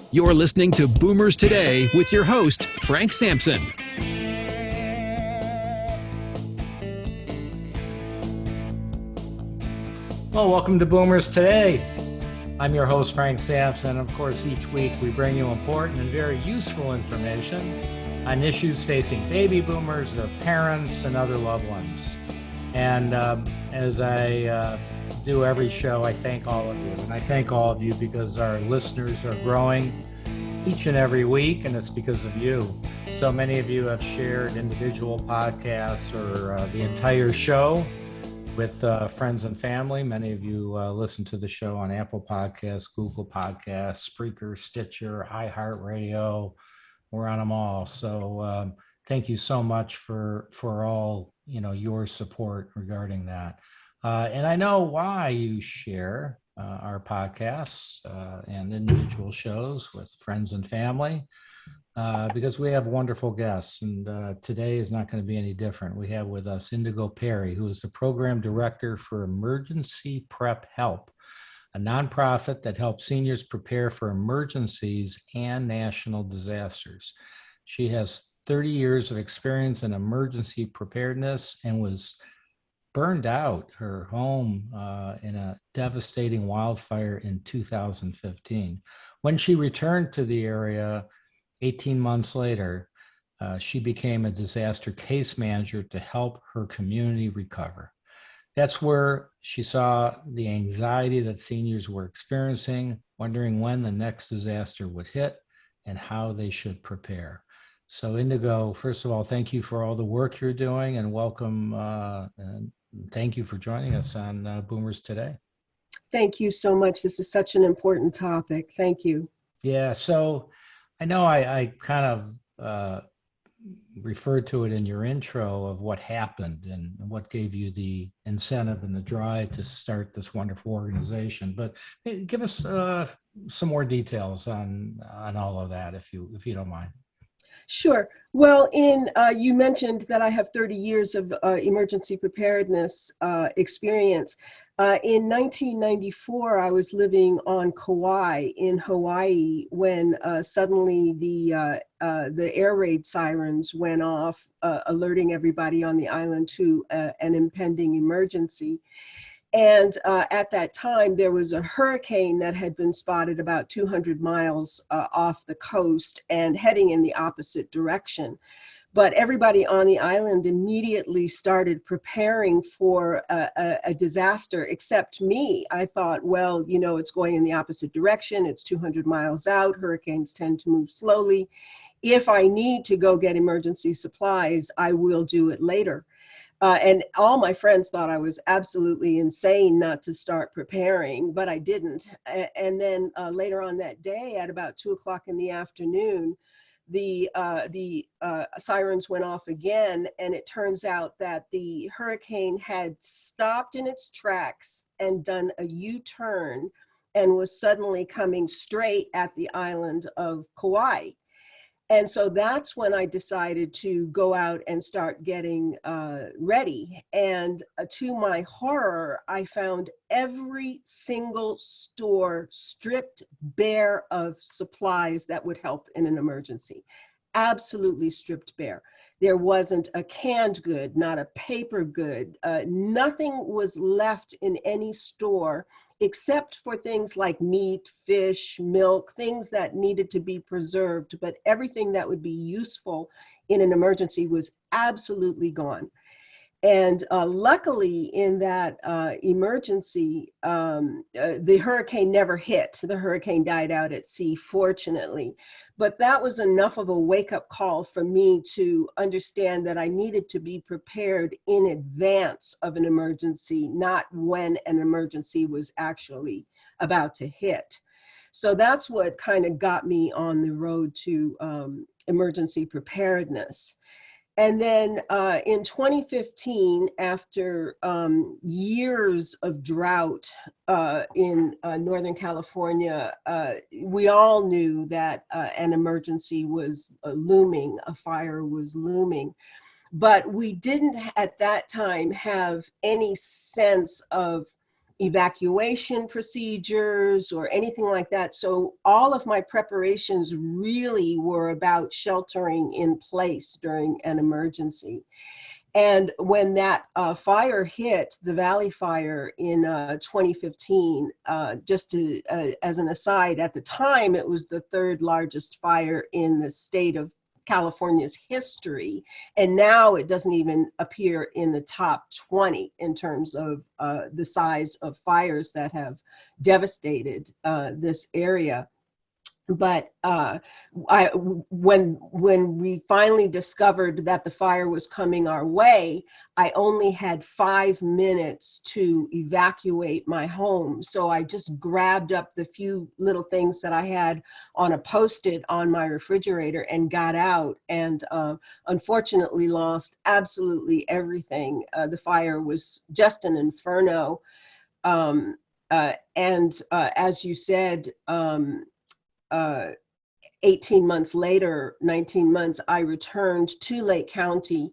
You're listening to Boomers Today with your host, Frank Sampson. Well, welcome to Boomers Today. I'm your host, Frank Sampson. Of course, each week we bring you important and very useful information on issues facing baby boomers, their parents, and other loved ones. And as I do every show, I thank all of you. And I thank all of you because our listeners are growing each and every week, and it's because of you. So many of you have shared individual podcasts or the entire show with friends and family. Many of you listen to the show on Apple Podcasts, Google Podcasts, Spreaker, Stitcher, iHeartRadio. We're on them all. So thank you so much for all your support regarding that. And I know why you share our podcasts and individual shows with friends and family. Because we have wonderful guests, and today is not going to be any different. We have with us Indigo Perry, who is the Program Director for Emergency Prep Help, a nonprofit that helps seniors prepare for emergencies and national disasters. She has 30 years of experience in emergency preparedness and was burned out her home in a devastating wildfire in 2015. When she returned to the area 18 months later, she became a disaster case manager to help her community recover. That's where she saw the anxiety that seniors were experiencing, wondering when the next disaster would hit and how they should prepare. So Indigo, first of all, thank you for all the work you're doing, and welcome, and thank you for joining us on Boomers Today. Thank you so much. This is such an important topic. Thank you. Yeah, so I know I kind of referred to it in your intro of what happened and what gave you the incentive and the drive to start this wonderful organization. But give us some more details on all of that, if you don't mind. Sure. Well, you mentioned that I have 30 years of emergency preparedness experience. In 1994, I was living on Kauai in Hawaii when suddenly the air raid sirens went off, alerting everybody on the island to an impending emergency. And at that time, there was a hurricane that had been spotted about 200 miles off the coast and heading in the opposite direction. But everybody on the island immediately started preparing for a disaster, except me. I thought, well, it's going in the opposite direction. It's 200 miles out. Hurricanes tend to move slowly. If I need to go get emergency supplies, I will do it later. And all my friends thought I was absolutely insane not to start preparing, but I didn't. And then later on that day, at about 2:00 in the afternoon, the sirens went off again, and it turns out that the hurricane had stopped in its tracks and done a U-turn and was suddenly coming straight at the island of Kauai. And so that's when I decided to go out and start getting ready. And to my horror, I found every single store stripped bare of supplies that would help in an emergency. Absolutely stripped bare. There wasn't a canned good, not a paper good. Nothing was left in any store except for things like meat, fish, milk, things that needed to be preserved, but everything that would be useful in an emergency was absolutely gone. And luckily in that emergency, the hurricane never hit. The hurricane died out at sea, fortunately. But that was enough of a wake-up call for me to understand that I needed to be prepared in advance of an emergency, not when an emergency was actually about to hit. So that's what kind of got me on the road to emergency preparedness. And then in 2015, after years of drought in Northern California, we all knew that an emergency was looming, a fire was looming. But we didn't at that time have any sense of evacuation procedures or anything like that. So all of my preparations really were about sheltering in place during an emergency. And when that fire hit, the Valley Fire in 2015, just to, as an aside, at the time it was the third largest fire in the state of California's history, and now it doesn't even appear in the top 20 in terms of the size of fires that have devastated this area. But when we finally discovered that the fire was coming our way, I only had 5 minutes to evacuate my home. So I just grabbed up the few little things that I had on a Post-it on my refrigerator and got out, and unfortunately lost absolutely everything. The fire was just an inferno. As you said, 18 months later, 19 months, I returned to Lake County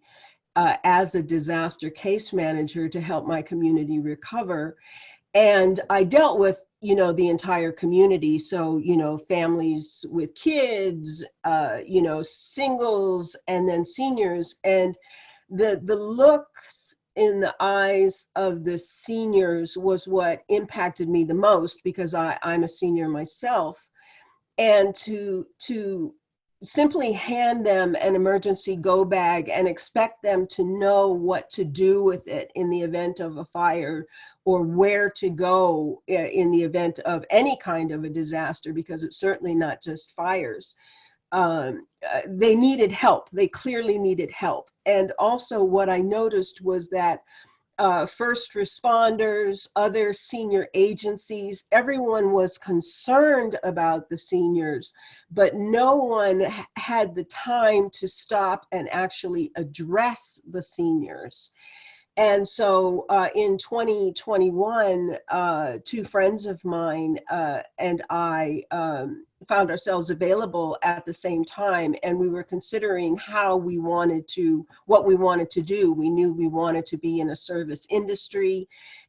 as a disaster case manager to help my community recover. And I dealt with, the entire community. So, families with kids, singles, and then seniors. And the looks in the eyes of the seniors was what impacted me the most, because I'm a senior myself. And to simply hand them an emergency go bag and expect them to know what to do with it in the event of a fire, or where to go in the event of any kind of a disaster, because it's certainly not just fires. They needed help. They clearly needed help. And also what I noticed was that first responders, other senior agencies, everyone was concerned about the seniors, but no one had the time to stop and actually address the seniors. And so in 2021, two friends of mine and I found ourselves available at the same time, and we were considering what we wanted to do. We knew we wanted to be in a service industry,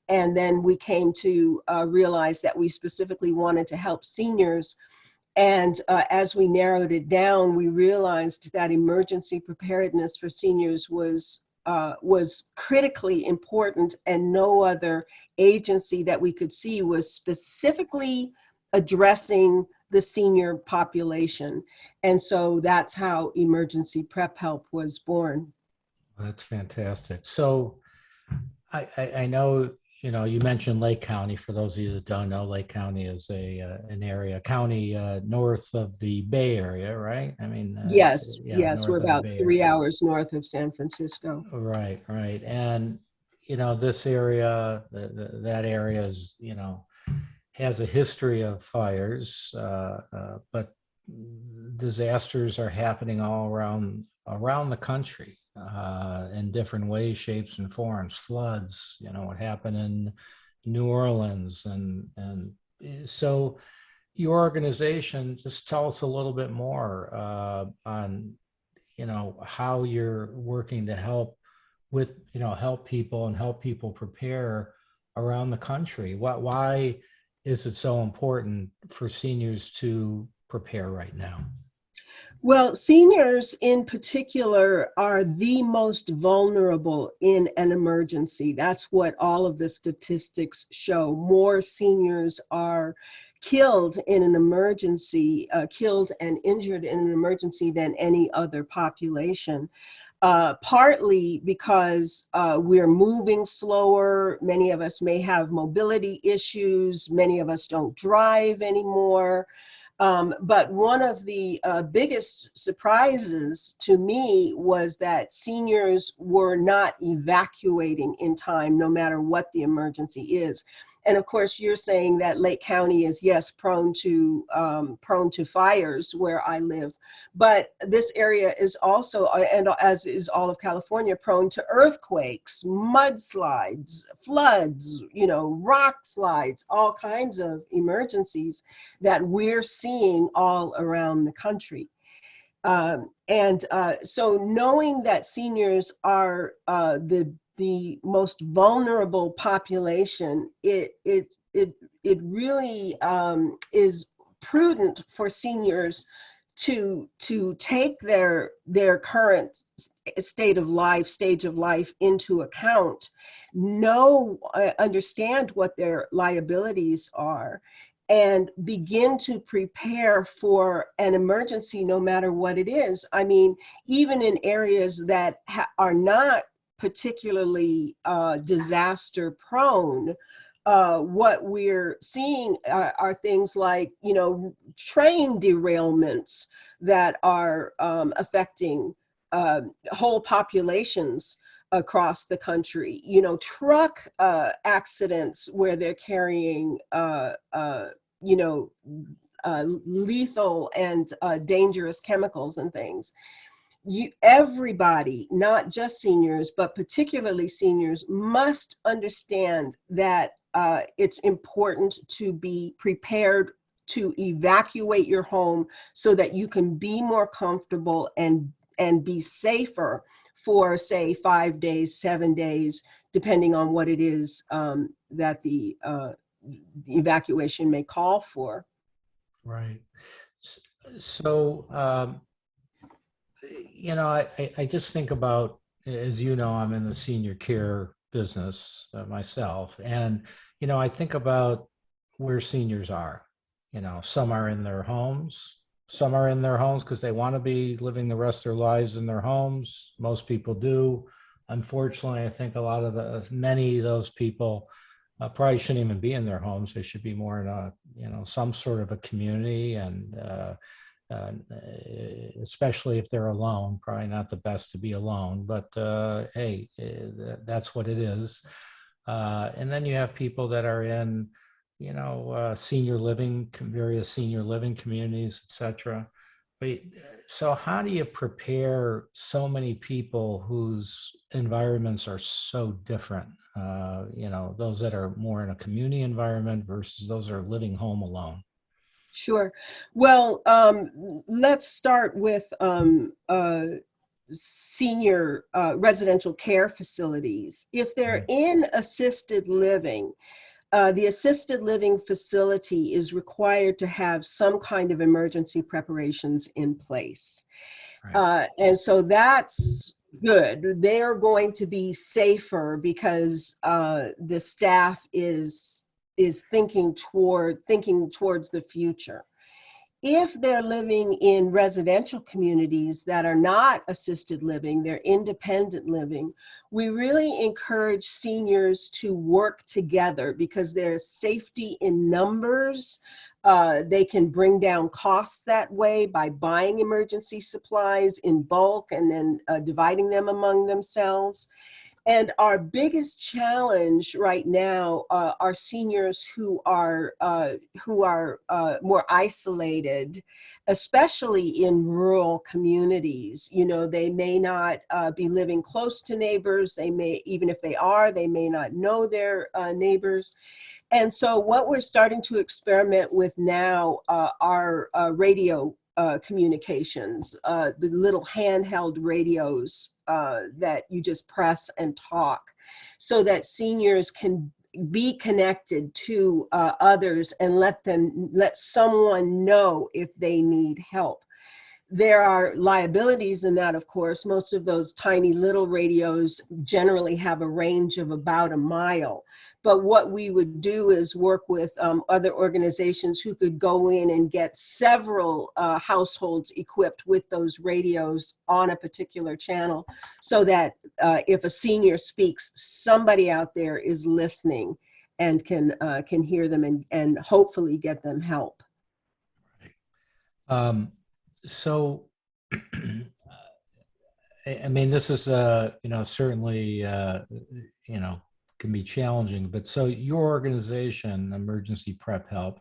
and then we came to realize that we specifically wanted to help seniors. And as we narrowed it down, we realized that emergency preparedness for seniors was critically important, and no other agency that we could see was specifically addressing the senior population. And so that's how Emergency Prep Help was born. That's fantastic. So I know, you mentioned Lake County. For those of you that don't know, Lake County is a county north of the Bay Area, right? I mean, yes, north we're of the about Bay 3 Area. hours north of San Francisco. Right. And, this area, that area is, has a history of fires, but disasters are happening all around the country in different ways, shapes, and forms. Floods, what happened in New Orleans, and so your organization, just tell us a little bit more on how you're working to help people prepare around the country. Why is it so important for seniors to prepare right now? Well, seniors in particular are the most vulnerable in an emergency. That's what all of the statistics show. More seniors are killed in an emergency, killed and injured in an emergency than any other population. Partly because we're moving slower. Many of us may have mobility issues. Many of us don't drive anymore. But one of the biggest surprises to me was that seniors were not evacuating in time, no matter what the emergency is. And of course, you're saying that Lake County is, yes, prone to fires where I live, but this area is also, and as is all of California, prone to earthquakes, mudslides, floods, rock slides, all kinds of emergencies that we're seeing all around the country. So knowing that seniors are the the most vulnerable population, it really is prudent for seniors to take their current stage of life into account, understand what their liabilities are, and begin to prepare for an emergency, no matter what it is. I mean, even in areas that are not particularly disaster prone, what we're seeing are things like, train derailments that are affecting whole populations across the country, truck accidents where they're carrying lethal and dangerous chemicals and things. Everybody, not just seniors, but particularly seniors, must understand that it's important to be prepared to evacuate your home so that you can be more comfortable and be safer for, say, 5 days, 7 days, depending on what it is that the evacuation may call for. Right. So, I just think about, as you know, I'm in the senior care business myself. And, I think about where seniors are. Some are in their homes. Some are in their homes because they want to be living the rest of their lives in their homes. Most people do. Unfortunately, I think many of those people probably shouldn't even be in their homes. They should be more in some sort of a community, and especially if they're alone, probably not the best to be alone, but hey, that's what it is. And then you have people that are in, senior living, various senior living communities, etc. But so how do you prepare so many people whose environments are so different? Those that are more in a community environment versus those that are living home alone. Sure. Well, let's start with senior residential care facilities. If they're in assisted living, the assisted living facility is required to have some kind of emergency preparations in place. Right. And so that's good. They're going to be safer because the staff is thinking towards the future. If they're living in residential communities that are not assisted living, they're independent living, we really encourage seniors to work together because there's safety in numbers. They can bring down costs that way by buying emergency supplies in bulk and then dividing them among themselves. And our biggest challenge right now are seniors who are more isolated, especially in rural communities. They may not be living close to neighbors. They may, even if they are, they may not know their neighbors. And so what we're starting to experiment with now are radio communications, the little handheld radios that you just press and talk, so that seniors can be connected to others and let someone know if they need help. There are liabilities in that, of course. Most of those tiny little radios generally have a range of about a mile. But what we would do is work with other organizations who could go in and get several households equipped with those radios on a particular channel, so that if a senior speaks, somebody out there is listening and can hear them and hopefully get them help. So, I mean, this is, certainly, can be challenging, but so your organization, Emergency Prep Help,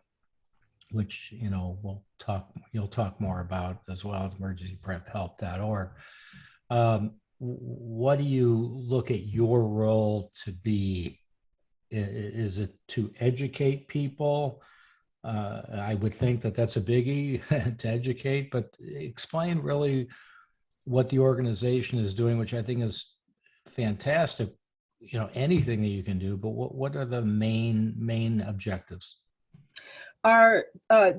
which, you'll talk more about as well at emergencyprephelp.org. What do you look at your role to be? Is it to educate people? I would think that that's a biggie to educate, but explain really what the organization is doing, which I think is fantastic, anything that you can do, but what are the main objectives? Our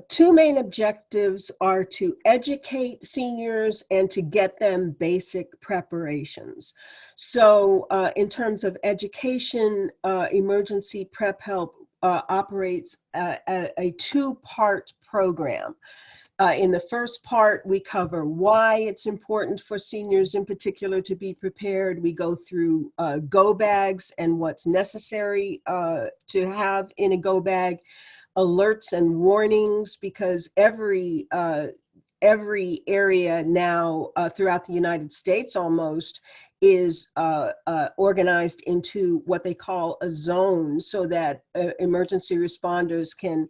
two main objectives are to educate seniors and to get them basic preparations. So in terms of education, Emergency Prep Help operates a two-part program. In the first part, we cover why it's important for seniors in particular to be prepared. We go through go bags and what's necessary to have in a go bag, alerts and warnings, because every area now throughout the United States almost is organized into what they call a zone, so that emergency responders can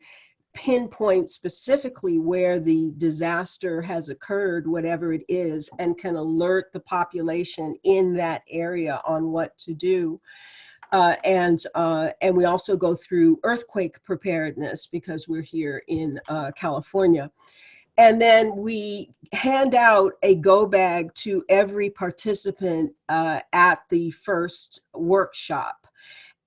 pinpoint specifically where the disaster has occurred, whatever it is, and can alert the population in that area on what to do. And we also go through earthquake preparedness because we're here in California. And then we hand out a go bag to every participant at the first workshop.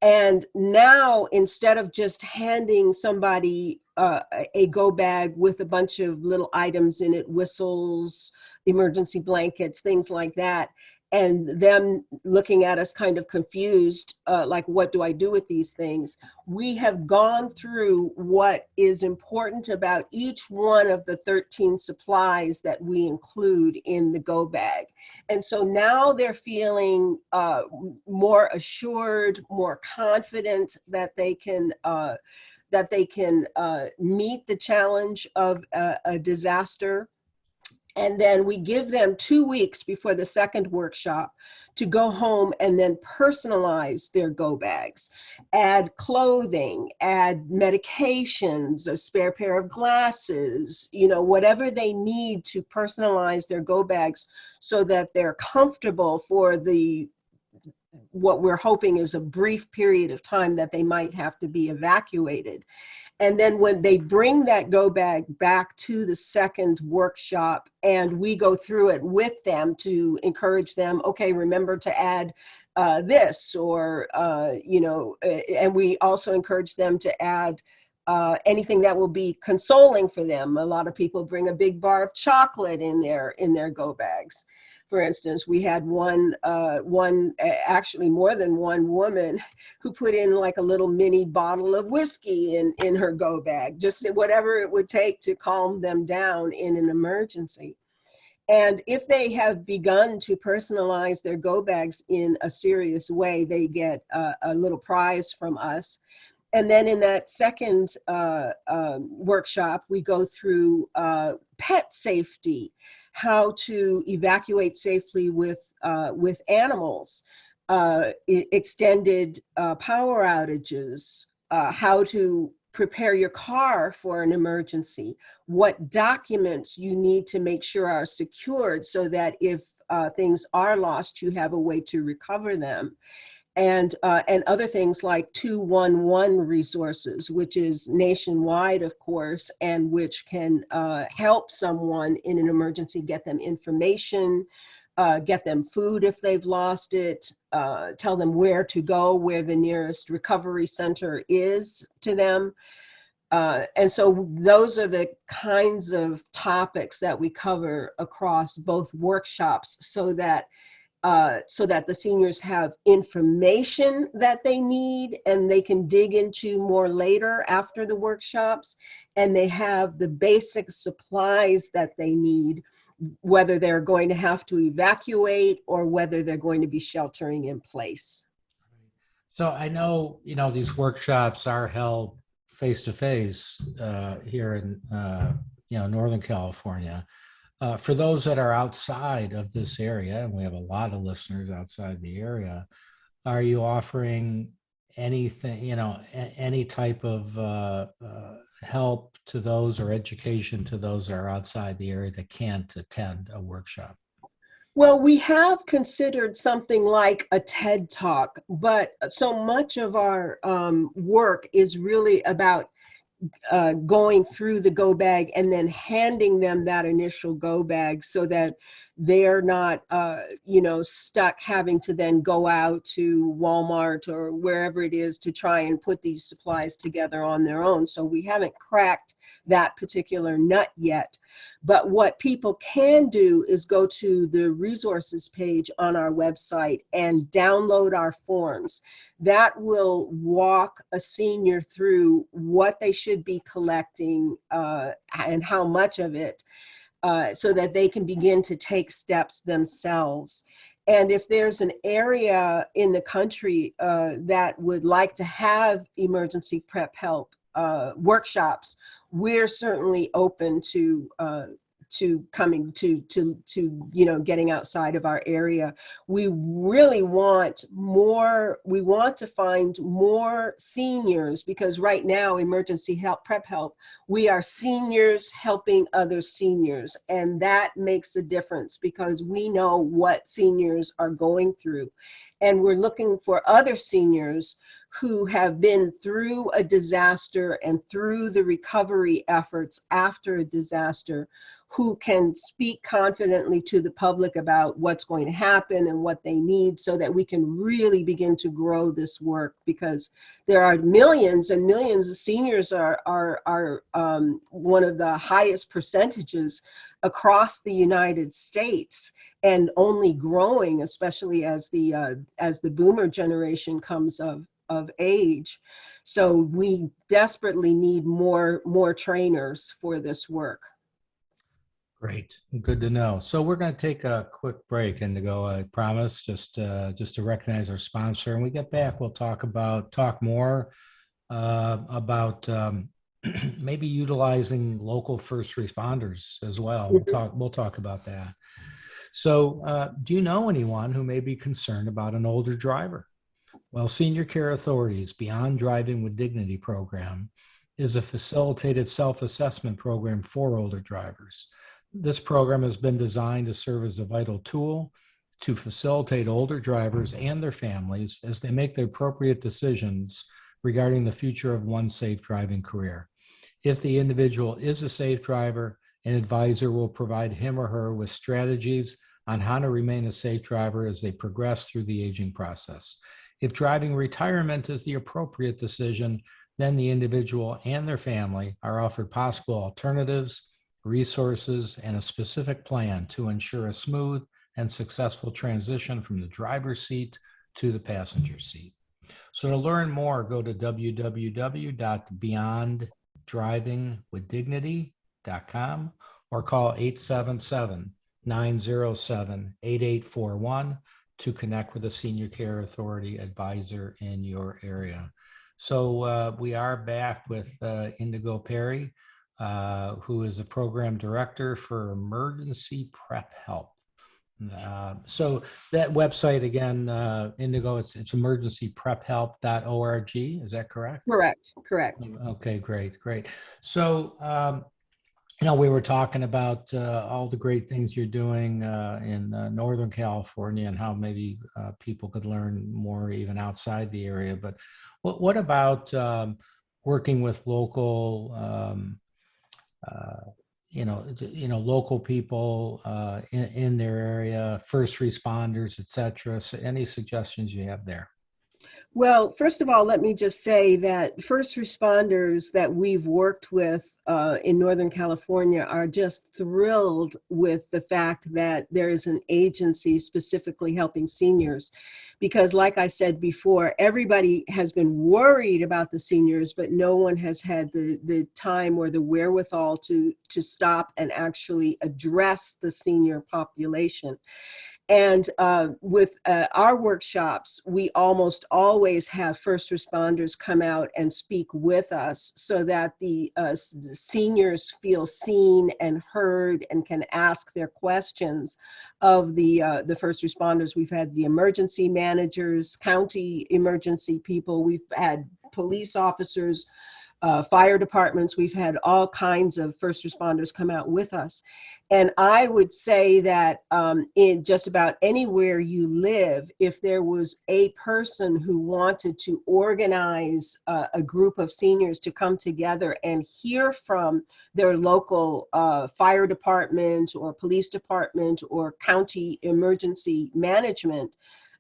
And now, instead of just handing somebody a go bag with a bunch of little items in it, whistles, emergency blankets, things like that, and them looking at us kind of confused, like, what do I do with these things? We have gone through what is important about each one of the 13 supplies that we include in the go bag. And so now they're feeling more assured, more confident that they can meet the challenge of a disaster. And then we give them 2 weeks before the second workshop to go home and then personalize their go bags, add clothing, add medications, a spare pair of glasses, whatever they need to personalize their go bags so that they're comfortable for what we're hoping is a brief period of time that they might have to be evacuated. And then when they bring that go bag back to the second workshop, and we go through it with them to encourage them, okay, remember to add this, or, and we also encourage them to add anything that will be consoling for them. A lot of people bring a big bar of chocolate in their go bags. For instance, we had actually more than one woman who put in like a little mini bottle of whiskey in her go bag, just whatever it would take to calm them down in an emergency. And if they have begun to personalize their go bags in a serious way, they get a little prize from us. And then in that second workshop, we go through pet safety, how to evacuate safely with animals, extended power outages, how to prepare your car for an emergency, what documents you need to make sure are secured so that if things are lost, you have a way to recover them. And other things like 211 resources, which is nationwide, of course, and which can help someone in an emergency, get them information, get them food if they've lost it, tell them where to go, where the nearest recovery center is to them. And so those are the kinds of topics that we cover across both workshops, so that the seniors have information that they need and they can dig into more later after the workshops, and they have the basic supplies that they need, whether they're going to have to evacuate or whether they're going to be sheltering in place. So I know, these workshops are held face-to-face here in, Northern California. For those that are outside of this area, and we have a lot of listeners outside the area, are you offering anything, any type of help to those, or education to those that are outside the area that can't attend a workshop? Well, we have considered something like a TED Talk, but so much of our work is really about going through the go bag and then handing them that initial go bag, so that they're not, stuck having to then go out to Walmart or wherever it is to try and put these supplies together on their own. So we haven't cracked that particular nut yet. But what people can do is go to the resources page on our website and download our forms. That will walk a senior through what they should be collecting and how much of it, so that they can begin to take steps themselves. And if there's an area in the country that would like to have emergency prep help workshops, we're certainly open to coming to getting outside of our area. We really want more. We want to find more seniors, because right now, emergency help, prep help, we are seniors helping other seniors, and that makes a difference because we know what seniors are going through, and we're looking for other seniors who have been through a disaster and through the recovery efforts after a disaster, who can speak confidently to the public about what's going to happen and what they need, so that we can really begin to grow this work, because there are millions and millions of seniors are one of the highest percentages across the United States, and only growing, especially as the boomer generation comes of age. So we desperately need more trainers for this work. Great, good to know. So we're going to take a quick break, Indigo. I promise, just to recognize our sponsor. When we get back, we'll talk more about maybe utilizing local first responders as well. We'll talk about that. So, do you know anyone who may be concerned about an older driver? Well, Senior Care Authority's Beyond Driving with Dignity program is a facilitated self-assessment program for older drivers. This program has been designed to serve as a vital tool to facilitate older drivers and their families as they make the appropriate decisions regarding the future of one's safe driving career. If the individual is a safe driver, an advisor will provide him or her with strategies on how to remain a safe driver as they progress through the aging process. If driving retirement is the appropriate decision, then the individual and their family are offered possible alternatives, resources, and a specific plan to ensure a smooth and successful transition from the driver's seat to the passenger seat. So to learn more, go to www.beyonddrivingwithdignity.com or call 877-907-8841 to connect with a Senior Care Authority advisor in your area. So we are back with Indigo Perry, who is the program director for Emergency Prep Help. So that website again, Indigo, it's emergencyprephelp.org. Is that correct? Correct. Okay, great. So, we were talking about all the great things you're doing in Northern California and how maybe people could learn more even outside the area. But what about working with local local people in their area, first responders, et cetera? So any suggestions you have there? Well, first of all, let me just say that first responders that we've worked with in Northern California are just thrilled with the fact that there is an agency specifically helping seniors. Because like I said before, everybody has been worried about the seniors, but no one has had the time or the wherewithal to stop and actually address the senior population. And with our workshops, we almost always have first responders come out and speak with us so that the seniors feel seen and heard and can ask their questions of the first responders. We've had the emergency managers, county emergency people. We've had police officers, fire departments. We've had all kinds of first responders come out with us. And I would say that in just about anywhere you live, if there was a person who wanted to organize a group of seniors to come together and hear from their local fire department or police department or county emergency management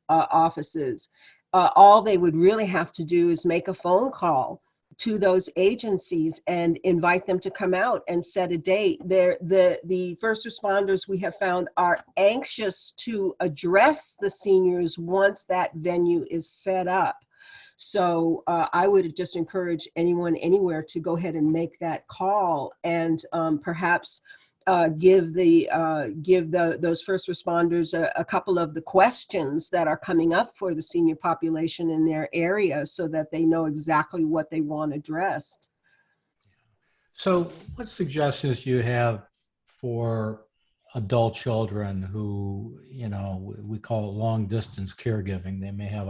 offices, all they would really have to do is make a phone call to those agencies and invite them to come out and set a date. The first responders we have found are anxious to address the seniors once that venue is set up. So I would just encourage anyone anywhere to go ahead and make that call and perhaps give those first responders a couple of the questions that are coming up for the senior population in their area so that they know exactly what they want addressed. So what suggestions do you have for adult children who, we call it long distance caregiving? They may have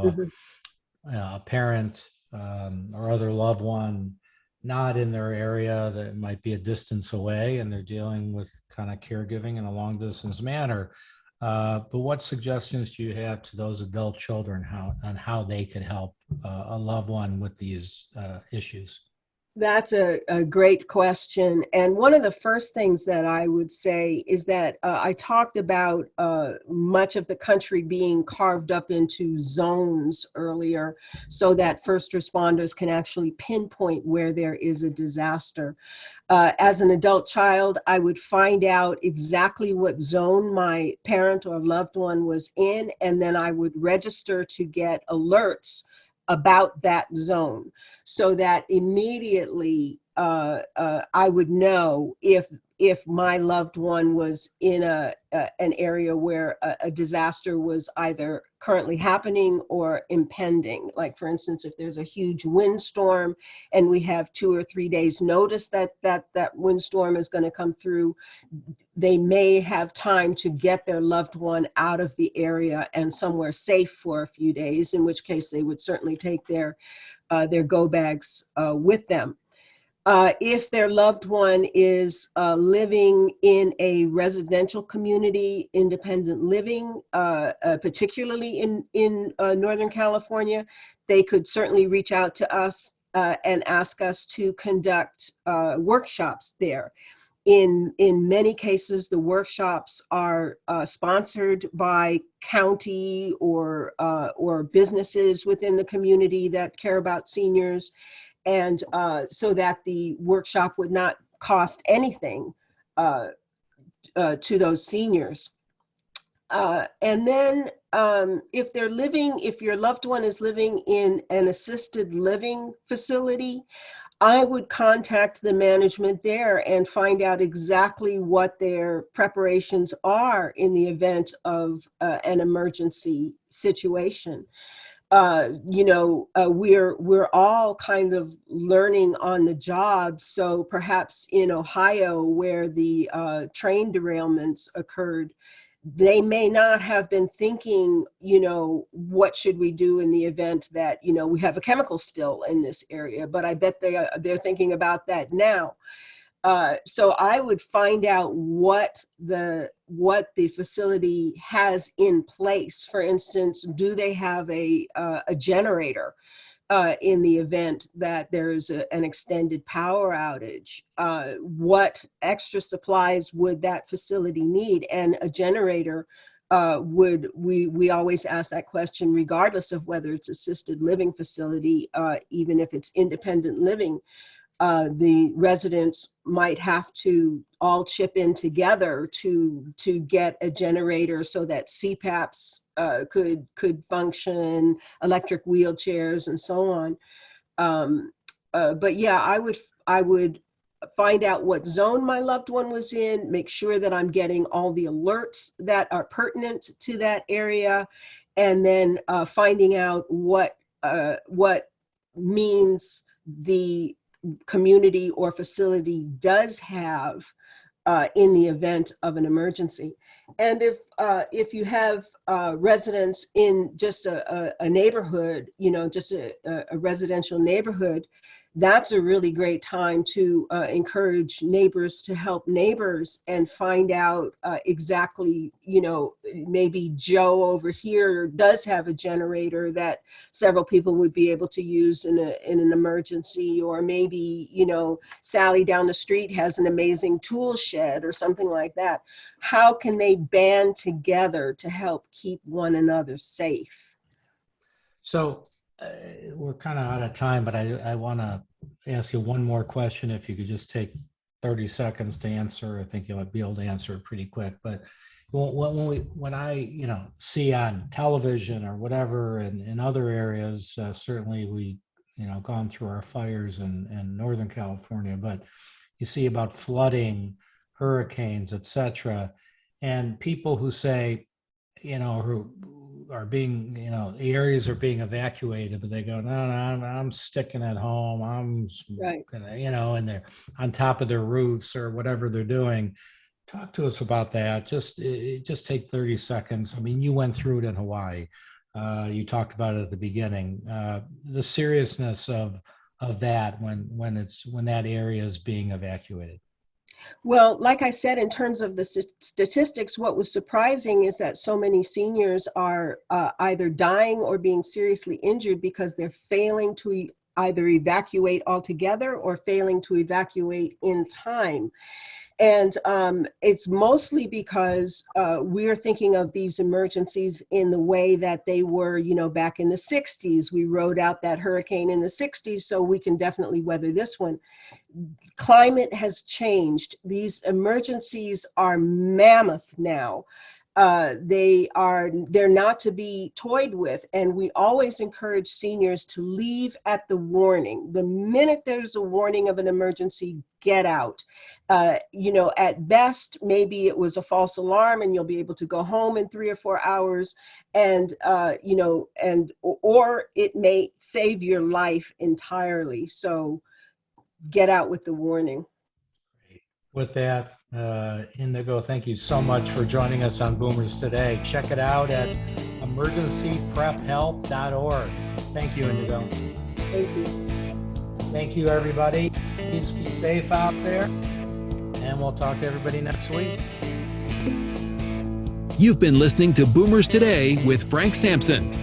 a parent or other loved one not in their area that might be a distance away, and they're dealing with kind of caregiving in a long distance manner. But what suggestions do you have to those adult children on how they could help a loved one with these issues? That's a great question. And one of the first things that I would say is that I talked about much of the country being carved up into zones earlier so that first responders can actually pinpoint where there is a disaster. As an adult child, I would find out exactly what zone my parent or loved one was in, and then I would register to get alerts about that zone so that immediately I would know if my loved one was in an area where a disaster was either currently happening or impending. Like, for instance, if there's a huge windstorm and we have 2 or 3 days notice that windstorm is going to come through, they may have time to get their loved one out of the area and somewhere safe for a few days, in which case they would certainly take their go bags with them. If their loved one is living in a residential community, independent living, particularly in Northern California, they could certainly reach out to us and ask us to conduct workshops there. In many cases, the workshops are sponsored by county or businesses within the community that care about seniors, and so that the workshop would not cost anything to those seniors. And then if your loved one is living in an assisted living facility, I would contact the management there and find out exactly what their preparations are in the event of an emergency situation. We're all kind of learning on the job. So perhaps in Ohio, where the train derailments occurred, they may not have been thinking, what should we do in the event that, we have a chemical spill in this area, but I bet they're thinking about that now. So I would find out what the facility has in place. For instance, do they have a generator in the event that there is an extended power outage? What extra supplies would that facility need? And a generator we always ask that question regardless of whether it's assisted living facility, even if it's independent living. The residents might have to all chip in together to get a generator so that CPAPs could function, electric wheelchairs, and so on. But yeah, I would find out what zone my loved one was in, make sure that I'm getting all the alerts that are pertinent to that area, and then finding out what means the community or facility does have in the event of an emergency. And if you have residents in just a neighborhood, just a residential neighborhood, that's a really great time to encourage neighbors to help neighbors and find out exactly, maybe Joe over here does have a generator that several people would be able to use in an emergency, or maybe, Sally down the street has an amazing tool shed or something like that. How can they band together to help keep one another safe? So we're kind of out of time, but I want to ask you one more question. If you could just take 30 seconds to answer, I think you'll be able to answer it pretty quick. But when I see on television or whatever, and in other areas, certainly we gone through our fires in Northern California, but you see about flooding, hurricanes, etc., and people who say, who are being, areas are being evacuated, but they go, no, I'm sticking at home. I'm right. gonna, and they're on top of their roofs or whatever they're doing. Talk to us about that. Just take 30 seconds. I mean, you went through it in Hawaii. You talked about it at the beginning. The seriousness of that when that area is being evacuated. Well, like I said, in terms of the statistics, what was surprising is that so many seniors are either dying or being seriously injured because they're failing to either evacuate altogether or failing to evacuate in time. And it's mostly because we're thinking of these emergencies in the way that they were, back in the 60s. We rode out that hurricane in the 60s, so we can definitely weather this one. Climate has changed. These emergencies are mammoth now. They're not to be toyed with, and we always encourage seniors to leave at the warning. The minute there's a warning of an emergency, get out. At best, maybe it was a false alarm and you'll be able to go home in 3 or 4 hours, and or it may save your life entirely. So get out with the warning. With that, Indigo, thank you so much for joining us on Boomers Today. Check it out at emergencyprephelp.org. Thank you, Indigo. Thank you. Thank you, everybody. Please be safe out there, and we'll talk to everybody next week. You've been listening to Boomers Today with Frank Sampson.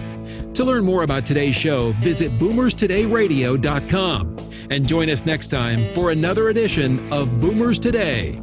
To learn more about today's show, visit boomerstodayradio.com and join us next time for another edition of Boomers Today.